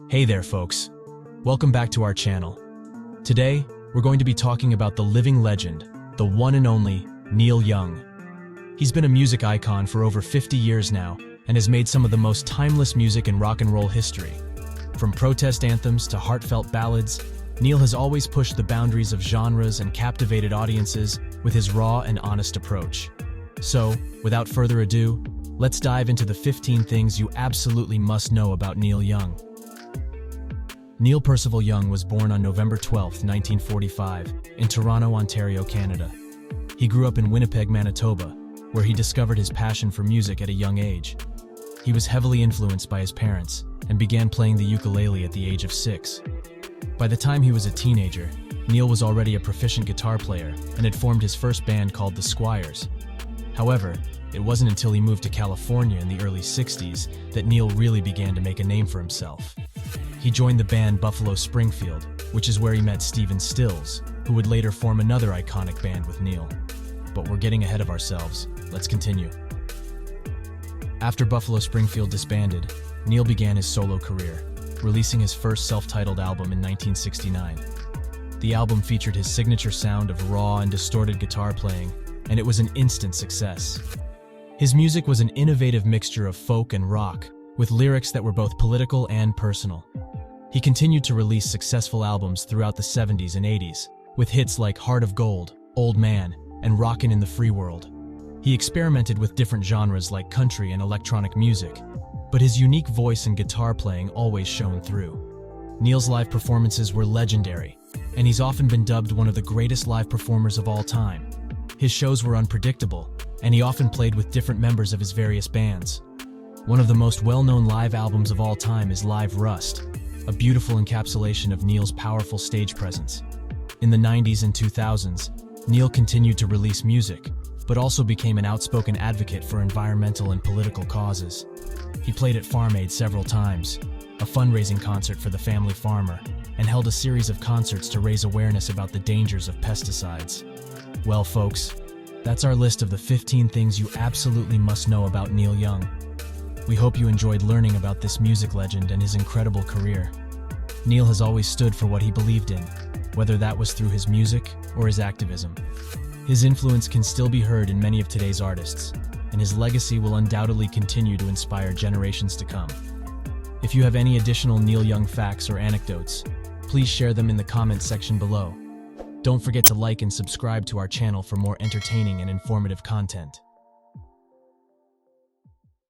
Hey there, folks. Welcome back to our channel. Today, we're going to be talking about the living legend, the one and only Neil Young. He's been a music icon for over 50 years now and has made some of the most timeless music in rock and roll history. From protest anthems to heartfelt ballads, Neil has always pushed the boundaries of genres and captivated audiences with his raw and honest approach. So, without further ado, let's dive into the 15 things you absolutely must know about Neil Young. Neil Percival Young was born on November 12, 1945, in Toronto, Ontario, Canada. He grew up in Winnipeg, Manitoba, where he discovered his passion for music at a young age. He was heavily influenced by his parents and began playing the ukulele at the age of 6. By the time he was a teenager, Neil was already a proficient guitar player and had formed his first band called the Squires. However, it wasn't until he moved to California in the early 60s that Neil really began to make a name for himself. He joined the band Buffalo Springfield, which is where he met Stephen Stills, who would later form another iconic band with Neil. But we're getting ahead of ourselves. Let's continue. After Buffalo Springfield disbanded, Neil began his solo career, releasing his first self-titled album in 1969. The album featured his signature sound of raw and distorted guitar playing, and it was an instant success. His music was an innovative mixture of folk and rock, with lyrics that were both political and personal. He continued to release successful albums throughout the 70s and 80s, with hits like Heart of Gold, Old Man, and Rockin' in the Free World. He experimented with different genres like country and electronic music, but his unique voice and guitar playing always shone through. Neil's live performances were legendary, and he's often been dubbed one of the greatest live performers of all time. His shows were unpredictable, and he often played with different members of his various bands. One of the most well-known live albums of all time is Live Rust, a beautiful encapsulation of Neil's powerful stage presence. In the 90s and 2000s, Neil continued to release music, but also became an outspoken advocate for environmental and political causes. He played at Farm Aid several times, a fundraising concert for the family farmer, and held a series of concerts to raise awareness about the dangers of pesticides. Well, folks, that's our list of the 15 things you absolutely must know about Neil Young. We hope you enjoyed learning about this music legend and his incredible career. Neil has always stood for what he believed in, whether that was through his music or his activism. His influence can still be heard in many of today's artists, and his legacy will undoubtedly continue to inspire generations to come. If you have any additional Neil Young facts or anecdotes, please share them in the comments section below. Don't forget to like and subscribe to our channel for more entertaining and informative content.